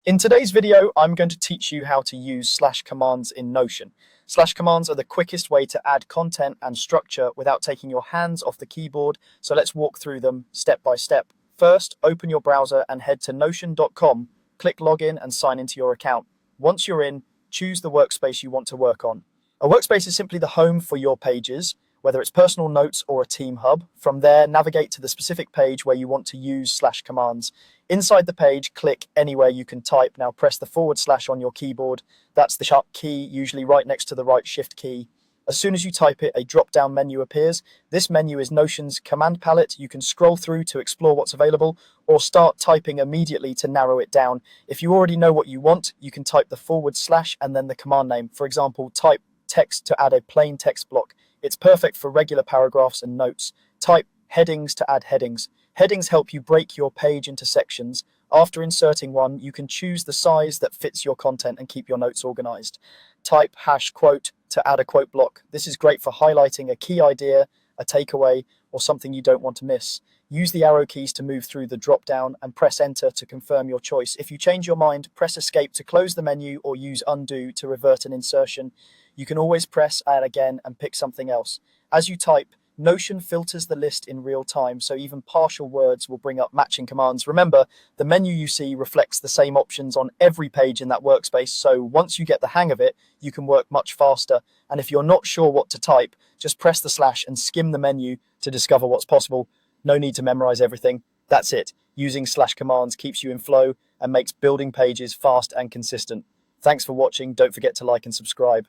In today's video, I'm going to teach you how to use slash commands in Notion. Slash commands are the quickest way to add content and structure without taking your hands off the keyboard, so let's walk through them step by step. First, open your browser and head to notion.com, click login and sign into your account. Once you're in, choose the workspace you want to work on. A workspace is simply the home for your pages, whether it's personal notes or a team hub. From there, navigate to the specific page where you want to use slash commands. Inside the page, click anywhere you can type. Now press the / on your keyboard. That's the sharp key, usually right next to the right shift key. As soon as you type it, a drop-down menu appears. This menu is Notion's command palette. You can scroll through to explore what's available or start typing immediately to narrow it down. If you already know what you want, you can type the / and then the command name. For example, type text to add a plain text block. It's perfect for regular paragraphs and notes. Type headings to add headings. Headings help you break your page into sections. After inserting one, you can choose the size that fits your content and keep your notes organized. Type #quote to add a quote block. This is great for highlighting a key idea, a takeaway, or something you don't want to miss. Use the arrow keys to move through the drop-down and press enter to confirm your choice. If you change your mind, press escape to close the menu or use undo to revert an insertion. You can always press add again and pick something else. As you type, Notion filters the list in real time, so even partial words will bring up matching commands. Remember, the menu you see reflects the same options on every page in that workspace, so once you get the hang of it, you can work much faster. And if you're not sure what to type, just press the / and skim the menu to discover what's possible. No need to memorize everything. That's it. Using slash commands keeps you in flow and makes building pages fast and consistent. Thanks for watching. Don't forget to like and subscribe.